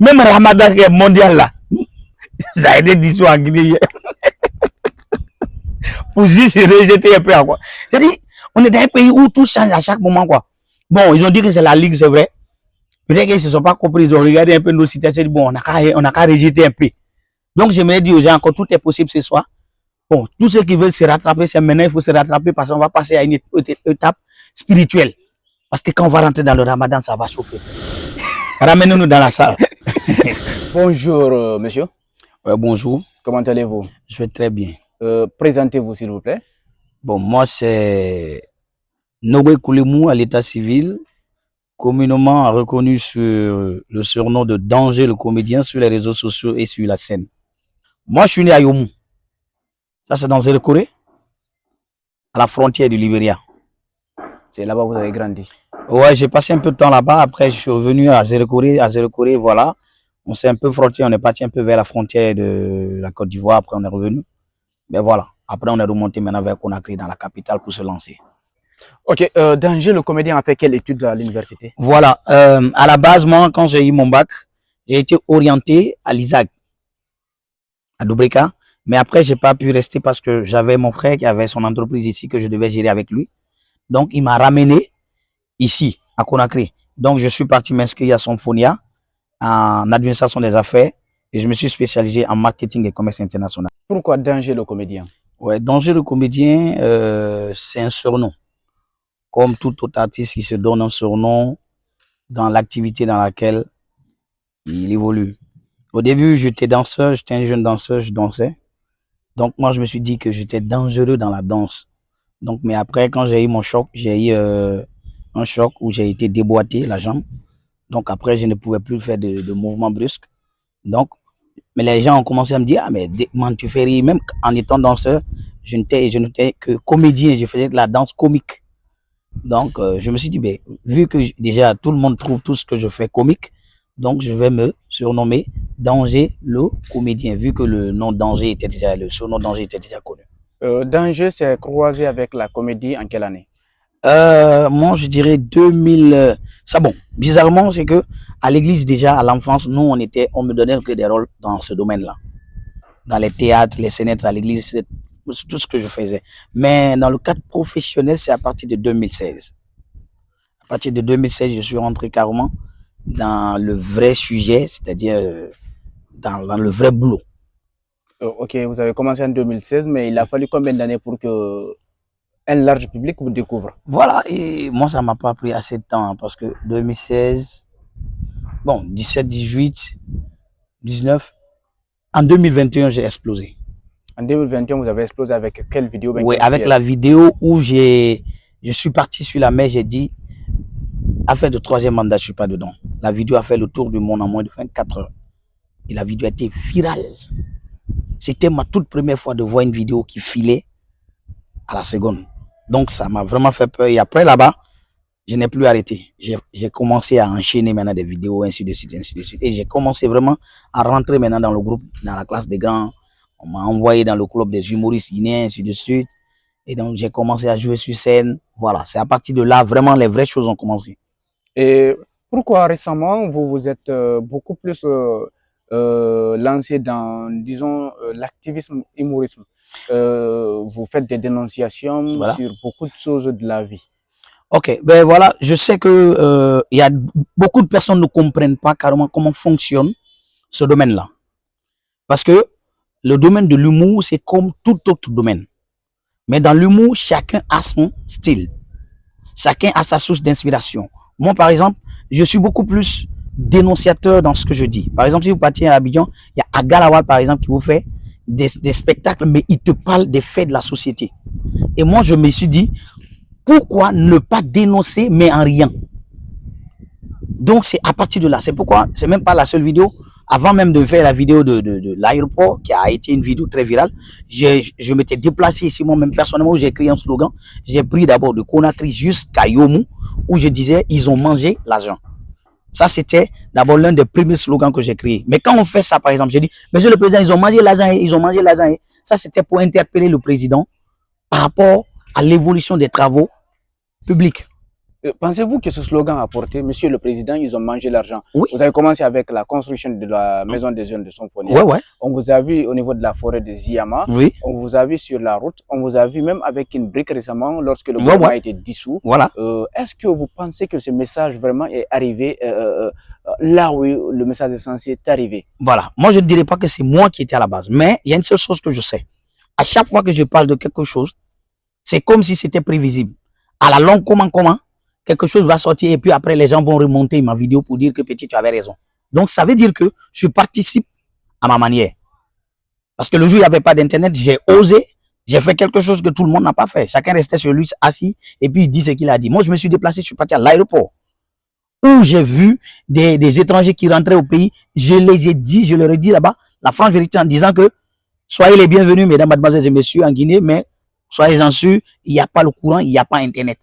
Même Ramadan mondial là, ça a été dissous en Guinée. Pour juste rejeter un peu quoi. C'est-à-dire, on est dans un pays où tout change à chaque moment quoi. Bon, ils ont dit que c'est la Ligue, c'est vrai. Peut-être qu'ils ne se sont pas compris, ils ont regardé un peu nos situations, bon, on a qu'à rejeter un peu. Donc, j'aimerais dire aux gens que tout est possible ce soir. Bon, tous ceux qui veulent se rattraper, c'est maintenant, il faut se rattraper parce qu'on va passer à une étape spirituelle. Parce que quand on va rentrer dans le Ramadan, ça va chauffer. Ramenez-nous dans la salle. Bonjour, monsieur. Bonjour. Comment allez-vous? Je vais très bien. Présentez-vous, s'il vous plaît. Bon, moi, c'est Noé Koulimou à l'état civil, communément reconnu sur le surnom de Danger le comédien sur les réseaux sociaux et sur la scène. Moi, je suis né à Yomou. Ça, c'est dans Zérekoré, à la frontière du Libéria. C'est là-bas que vous avez grandi? Ouais, j'ai passé un peu de temps là-bas. Après, je suis revenu à Zérekoré. À Zérekoré, voilà. On s'est un peu frotté. On est parti un peu vers la frontière de la Côte d'Ivoire. Après, on est revenu. Mais voilà. Après, on est remonté maintenant vers Conakry, dans la capitale, pour se lancer. Ok. Danger, le comédien, a fait quelle étude à l'université? Voilà. À la base, moi, quand j'ai eu mon bac, j'ai été orienté à l'ISAG, à Dubrika. Mais après, j'ai pas pu rester parce que j'avais mon frère qui avait son entreprise ici que je devais gérer avec lui. Donc, il m'a ramené ici, à Conakry. Donc, je suis parti m'inscrire à Symphonia en administration des affaires et je me suis spécialisé en marketing et commerce international. Pourquoi Danger, le comédien? Ouais, Danger le comédien, c'est un surnom. Comme tout autre artiste qui se donne un surnom dans l'activité dans laquelle il évolue. Au début, j'étais danseur, j'étais un jeune danseur, je dansais. Donc, moi, je me suis dit que j'étais dangereux dans la danse. Donc, mais après, quand j'ai eu mon choc, j'ai eu un choc où j'ai été déboîté la jambe. Donc, après, je ne pouvais plus faire de mouvements brusques. Donc, mais les gens ont commencé à me dire, ah, mais man, tu fais rire. Même en étant danseur, je n'étais que comédien, je faisais de la danse comique. Donc, je me suis dit, ben, vu que déjà tout le monde trouve tout ce que je fais comique, donc je vais me surnommer Danger le comédien, vu que le nom Danger était déjà, le surnom Danger était déjà connu. Danger s'est croisé avec la comédie en quelle année? Moi, je dirais 2000. Ça, bon, bizarrement, c'est que à l'église déjà, à l'enfance, nous, on me donnait que des rôles dans ce domaine-là. Dans les théâtres, les scénettes, à l'église, c'est tout ce que je faisais. Mais dans le cadre professionnel, c'est à partir de 2016. À partir de 2016, je suis rentré carrément dans le vrai sujet, c'est-à-dire dans le vrai boulot. Ok, vous avez commencé en 2016, mais il a fallu combien d'années pour que un large public vous découvre? Voilà, et moi, ça m'a pas pris assez de temps, hein, parce que 2016, bon, 17, 18, 19, en 2021, j'ai explosé. En 2021, vous avez explosé avec quelle vidéo? Oui, avec la vidéo où je suis parti sur la mer, j'ai dit, affaire de troisième mandat, je suis pas dedans. La vidéo a fait le tour du monde en moins de 24 heures. Et la vidéo a été virale. C'était ma toute première fois de voir une vidéo qui filait à la seconde. Donc, ça m'a vraiment fait peur. Et après, là-bas, je n'ai plus arrêté. J'ai commencé à enchaîner maintenant des vidéos, ainsi de suite, ainsi de suite. Et j'ai commencé vraiment à rentrer maintenant dans le groupe, dans la classe des grands. On m'a envoyé dans le club des humoristes guinéens, ainsi de suite. Et donc, j'ai commencé à jouer sur scène. Voilà, c'est à partir de là, vraiment, les vraies choses ont commencé. Et pourquoi récemment, vous vous êtes beaucoup plus lancé dans, disons, l'activisme humorisme? Vous faites des dénonciations Voilà. sur beaucoup de choses de la vie. Ok, ben voilà, je sais que y a beaucoup de personnes ne comprennent pas carrément comment fonctionne ce domaine-là. Parce que le domaine de l'humour, c'est comme tout autre domaine. Mais dans l'humour, chacun a son style. Chacun a sa source d'inspiration. Moi, par exemple, je suis beaucoup plus dénonciateur dans ce que je dis. Par exemple, si vous partez à Abidjan, il y a Agalawal, par exemple, qui vous fait des spectacles, mais il te parle des faits de la société. Et moi, je me suis dit, pourquoi ne pas dénoncer, mais en rien? Donc, c'est à partir de là. C'est pourquoi, c'est même pas la seule vidéo. Avant même de faire la vidéo de l'aéroport, qui a été une vidéo très virale, je m'étais déplacé ici, moi-même, personnellement, où j'ai écrit un slogan. J'ai pris d'abord de Conakry jusqu'à Yomou, où je disais, ils ont mangé l'argent. Ça, c'était d'abord l'un des premiers slogans que j'ai créé. Mais quand on fait ça, par exemple, j'ai dit, monsieur le président, ils ont mangé l'argent, ils ont mangé l'argent. Ça, c'était pour interpeller le président par rapport à l'évolution des travaux publics. Pensez-vous que ce slogan a porté, Monsieur le Président, ils ont mangé l'argent? Oui. Vous avez commencé avec la construction de la maison des jeunes de Sonfonia. Ouais, ouais. On vous a vu au niveau de la forêt de Ziyama. Oui. On vous a vu sur la route. On vous a vu même avec une brique récemment lorsque le gouvernement a été dissous. Voilà. Est-ce que vous pensez que ce message vraiment est arrivé là où le message est censé être arrivé? Voilà. Moi, je ne dirais pas que c'est moi qui étais à la base. Mais il y a une seule chose que je sais. À chaque fois que je parle de quelque chose, c'est comme si c'était prévisible. À la longue, comment, quelque chose va sortir et puis après, les gens vont remonter ma vidéo pour dire que petit, tu avais raison. Donc, ça veut dire que je participe à ma manière. Parce que le jour où il n'y avait pas d'internet, j'ai osé, j'ai fait quelque chose que tout le monde n'a pas fait. Chacun restait sur lui assis et puis il dit ce qu'il a dit. Moi, je me suis déplacé, je suis parti à l'aéroport où j'ai vu des étrangers qui rentraient au pays. Je les ai dit, je leur ai dit là-bas, la franche vérité en disant que soyez les bienvenus, mesdames, mademoiselles et messieurs, en Guinée, mais soyez-en sûrs, il n'y a pas le courant, il n'y a pas Internet.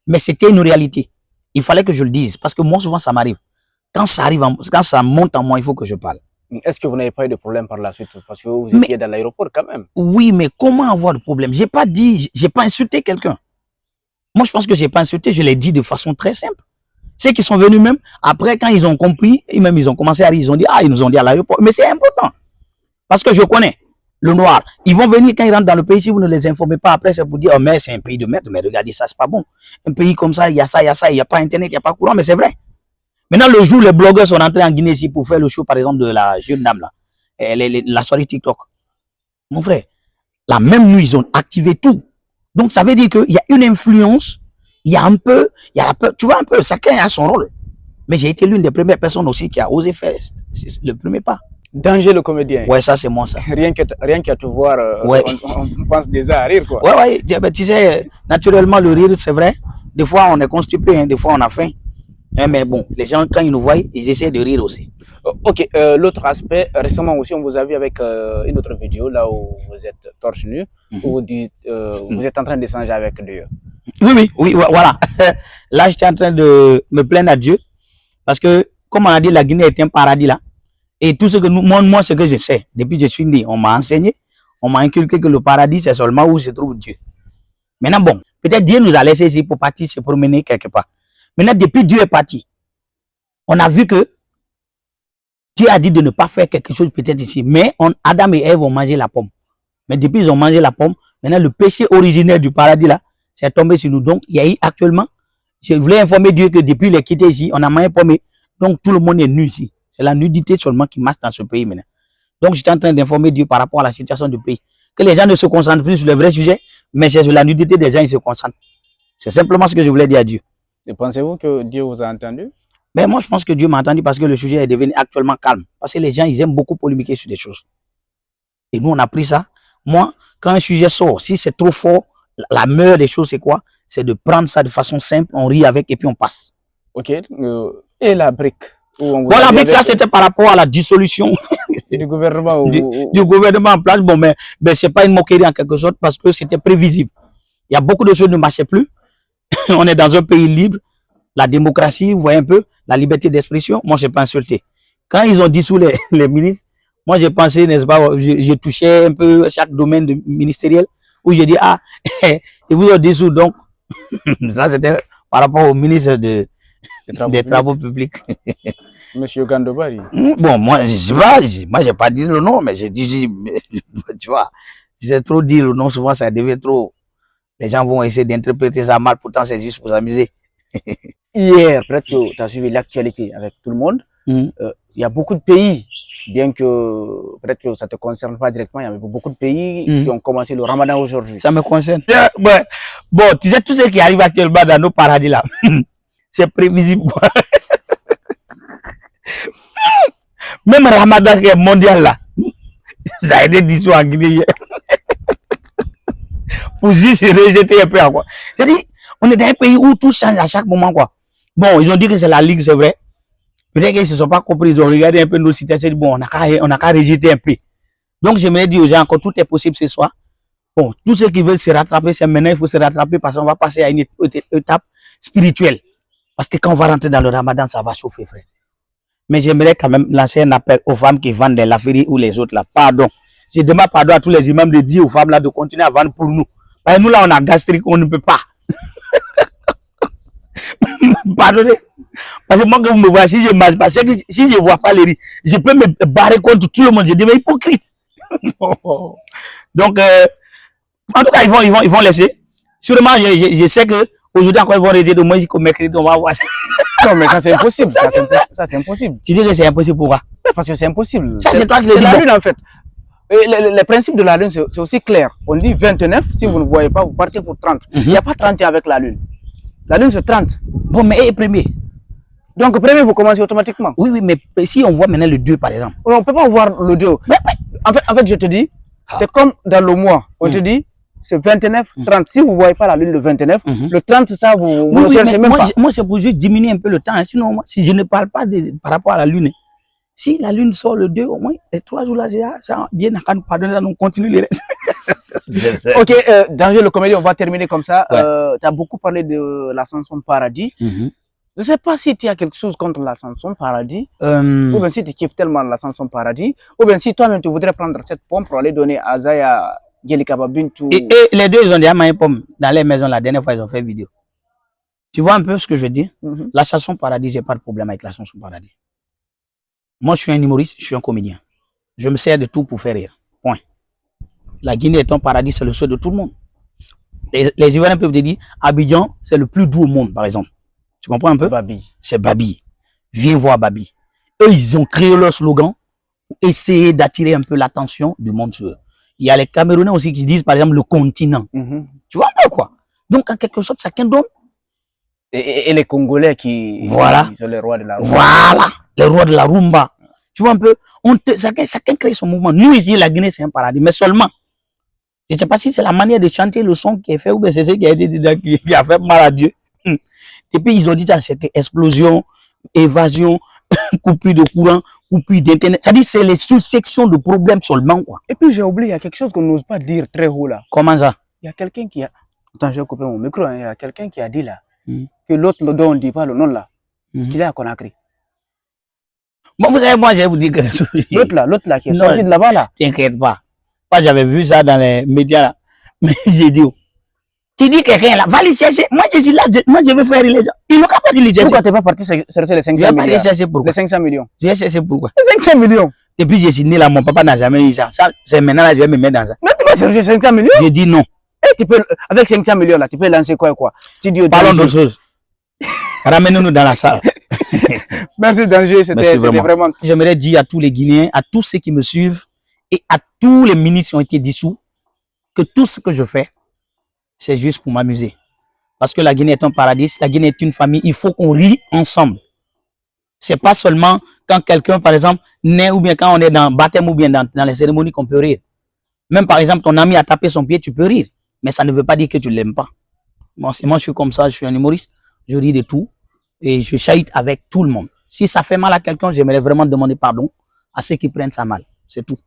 Mais c'était une réalité. Il fallait que je le dise, parce que moi, souvent, ça m'arrive. Quand ça arrive, quand ça monte en moi, il faut que je parle. Est-ce que vous n'avez pas eu de problème par la suite? Parce que vous étiez dans l'aéroport quand même. Oui, mais comment avoir de problème? J'ai pas dit, j'ai pas insulté quelqu'un. Moi, je pense que j'ai pas insulté, je l'ai dit de façon très simple. Ceux qui sont venus même, après, quand ils ont compris, et même ils ont commencé à rire, ils ont dit, ah, ils nous ont dit à l'aéroport. Mais c'est important. Parce que je connais le noir. Ils vont venir quand ils rentrent dans le pays, si vous ne les informez pas, après, c'est pour dire, oh, mais c'est un pays de merde, mais regardez, ça, c'est pas bon. Un pays comme ça, il y a ça, il n'y a pas Internet, il n'y a pas courant, mais c'est vrai. Maintenant, le jour où les blogueurs sont rentrés en Guinée ici pour faire le show, par exemple, de la jeune dame, là, la soirée TikTok. Mon frère, la même nuit, ils ont activé tout. Donc, ça veut dire qu'il y a une influence, il y a un peu, tu vois un peu, chacun a son rôle. Mais j'ai été l'une des premières personnes aussi qui a osé faire le premier pas. Danger le comédien. Ouais, ça c'est moi ça. Rien qu'à te voir, ouais. on pense déjà à rire quoi. Ouais, tu sais, naturellement le rire c'est vrai. Des fois on est constipé, hein, des fois on a faim. Mais bon, les gens quand ils nous voient, ils essaient de rire aussi. Ok, l'autre aspect, récemment aussi on vous a vu avec une autre vidéo là où vous êtes torse nu, où vous dites, vous êtes en train d'échanger avec Dieu. Oui, voilà. Là j'étais en train de me plaindre à Dieu parce que comme on a dit la Guinée est un paradis là. Et tout ce que moi, ce que je sais, depuis que je suis né, on m'a enseigné, on m'a inculqué que le paradis, c'est seulement où se trouve Dieu. Maintenant, bon, peut-être Dieu nous a laissé ici pour partir se promener quelque part. Maintenant, depuis Dieu est parti, on a vu que Dieu a dit de ne pas faire quelque chose peut-être ici. Mais Adam et Ève ont mangé la pomme. Mais depuis ils ont mangé la pomme, maintenant le péché originel du paradis là, c'est tombé sur nous. Donc, il y a eu actuellement, je voulais informer Dieu que depuis les quittés ici, on a mangé pomme. Donc, tout le monde est nu ici. C'est la nudité seulement qui marche dans ce pays maintenant. Donc, j'étais en train d'informer Dieu par rapport à la situation du pays. Que les gens ne se concentrent plus sur le vrai sujet, mais c'est sur la nudité des gens, ils se concentrent. C'est simplement ce que je voulais dire à Dieu. Et pensez-vous que Dieu vous a entendu? Mais moi, je pense que Dieu m'a entendu parce que le sujet est devenu actuellement calme. Parce que les gens, ils aiment beaucoup polémiquer sur des choses. Et nous, on a pris ça. Moi, quand un sujet sort, si c'est trop fort, la meilleure des choses, c'est quoi? C'est de prendre ça de façon simple, on rit avec et puis on passe. Ok. Et la brique? Voilà, mais ça c'était par rapport à la dissolution du gouvernement du gouvernement en place. Bon, mais c'est pas une moquerie en quelque sorte parce que c'était prévisible. Il y a beaucoup de choses qui ne marchaient plus. On est dans un pays libre. La démocratie, vous voyez un peu, la liberté d'expression. Moi, je n'ai pas insulté. Quand ils ont dissous les ministres, moi, j'ai pensé, n'est-ce pas, j'ai touché un peu chaque domaine ministériel où j'ai dit, ah, ils vous ont dissous. Donc, ça c'était par rapport au ministre des Travaux publics. Monsieur Gandobari. Bon, moi, je sais pas, moi, j'ai pas dit le nom, mais j'ai dit, tu vois, si c'est trop dit le nom, souvent, ça devient trop. Les gens vont essayer d'interpréter ça mal, pourtant, c'est juste pour s'amuser. Hier, peut-être que tu as suivi l'actualité avec tout le monde. Il y a beaucoup de pays, bien que peut-être que ça ne te concerne pas directement, il y a beaucoup de pays qui ont commencé le ramadan aujourd'hui. Ça me concerne. Bon, tu sais, tout ce qui arrive actuellement dans nos paradis là, c'est prévisible. Même Ramadan qui est mondial là, ça a été dissous en Guinée. Pour juste rejeter un peu quoi. C'est-à-dire, on est dans un pays où tout change à chaque moment quoi. Bon, ils ont dit que c'est la Ligue, c'est vrai. Peut-être qu'ils ne se sont pas compris, ils ont regardé un peu nos situations, bon, on n'a qu'à rejeter un peu. Donc, j'aimerais dire aux gens que tout est possible ce soir. Bon, tous ceux qui veulent se rattraper, c'est maintenant, il faut se rattraper parce qu'on va passer à une étape spirituelle. Parce que quand on va rentrer dans le Ramadan, ça va chauffer, frère. Mais j'aimerais quand même lancer un appel aux femmes qui vendent des laferis ou les autres là. Pardon. Je demande pardon à tous les imams de dire aux femmes là de continuer à vendre pour nous. Parce que nous là, on a gastrique, on ne peut pas. pardonner. Parce que moi, quand vous me voyez, si je marche pas, si je vois pas les riz, je peux me barrer contre tout le monde. Je deviens hypocrite. Donc, en tout cas, ils vont laisser. Sûrement, je sais que aujourd'hui encore, ils vont rester de moi jusqu'au mercredi, on va voir ça. Non, mais ça c'est impossible. Ça c'est impossible. Tu dis que c'est impossible, pourquoi? Parce que c'est impossible. Ça, c'est toi qui le dis. C'est la Bon. lune en fait. Et les principes de la lune, c'est aussi clair. On dit 29, si vous ne voyez pas, vous partez pour 30. Il n'y a pas 31 avec la lune. La lune, c'est 30. Bon, mais et premier? Donc, premier, vous commencez automatiquement. Oui, oui, mais si on voit maintenant le 2, par exemple. On ne peut pas voir le 2. En fait, je te dis, c'est comme dans le mois. On te dit, c'est 29, 30. Si vous ne voyez pas la lune le 29, le 30, ça, vous ne cherchez même pas. Moi, c'est pour juste diminuer un peu le temps. Hein. Sinon, moi, si je ne parle pas par rapport à la lune, si la lune sort le 2, au moins, les 3 jours là, ça bien à nous pardonner, on continue les restes. Ok, Danger le comédien, on va terminer comme ça. Ouais. Tu as beaucoup parlé de la chanson Paradis. Je ne sais pas si tu as quelque chose contre la chanson Paradis, ou bien si tu kiffes tellement la chanson Paradis, ou bien si toi-même tu voudrais prendre cette pomme pour aller donner à Zaya, Gelika Babintou. Et les deux, ils ont déjà mis une pomme dans les maisons. La dernière fois, ils ont fait vidéo. Tu vois un peu ce que je veux dire? La chanson Paradis, j'ai pas de problème avec la chanson Paradis. Moi, je suis un humoriste, je suis un comédien. Je me sers de tout pour faire rire. Point. La Guinée est un paradis, c'est le souhait de tout le monde. Les Ivoiriens peuvent te dire, Abidjan, c'est le plus doux au monde, par exemple. Tu comprends un peu? Babi. C'est Babi. Viens voir Babi. Eux, ils ont créé leur slogan pour essayer d'attirer un peu l'attention du monde sur eux. Il y a les Camerounais aussi qui disent, par exemple, le continent. Tu vois un peu quoi? Donc, en quelque sorte, chacun donne. Et les Congolais qui sont les rois de la rumba. Voilà, les rois de la rumba. Tu vois un peu, chacun crée son mouvement. Nous, ici, la Guinée, c'est un paradis, mais seulement. Je ne sais pas si c'est la manière de chanter le son qui est fait ou bien c'est ce qui a fait mal à Dieu. Et puis, ils ont dit ça, c'est explosion, évasion, coupure de courant, coupure d'internet. C'est-à-dire c'est les sous-sections de problèmes seulement, quoi. Et puis, j'ai oublié, il y a quelque chose qu'on n'ose pas dire très haut, là. Comment ça? Il y a quelqu'un qui a... Attends, je vais couper mon micro, hein. Il y a quelqu'un qui a dit, là, que l'autre, dont on ne dit pas le nom, là, qu'il est à Conakry. Bon, vous savez, moi, je vais vous dire quelque chose. L'autre là, qui est sorti de là-bas, là. T'inquiète pas. Moi, j'avais vu ça dans les médias, là. Mais j'ai dit, tu dis quelqu'un, là, va les chercher. Moi, je suis là, moi, je vais faire les gens. Ils n'ont qu'à pas les chercher. Pourquoi t'es pas parti chercher les 500 millions? Je vais pas les chercher pourquoi? Les 500 millions. Je vais chercher pourquoi? Les 500 millions. Depuis que j'ai signé là, mon papa n'a jamais eu ça. Ça, c'est maintenant là, je vais me mettre dans ça. Mais tu vas chercher 500 millions? J'ai dit non. Et tu peux, avec 500 millions, là, tu peux lancer quoi? Studio. Parlons d'autre chose. Ramène-nous dans la salle. Merci Danger, c'était vraiment... J'aimerais dire à tous les Guinéens, à tous ceux qui me suivent et à tous les ministres qui ont été dissous que tout ce que je fais, c'est juste pour m'amuser. Parce que la Guinée est un paradis, la Guinée est une famille, il faut qu'on rie ensemble. C'est pas seulement quand quelqu'un, par exemple, naît ou bien quand on est dans baptême ou bien dans les cérémonies qu'on peut rire. Même par exemple, ton ami a tapé son pied, tu peux rire. Mais ça ne veut pas dire que tu l'aimes pas. Moi, je suis comme ça, je suis un humoriste, je ris de tout et je chahute avec tout le monde. Si ça fait mal à quelqu'un, j'aimerais vraiment demander pardon à ceux qui prennent ça mal. C'est tout.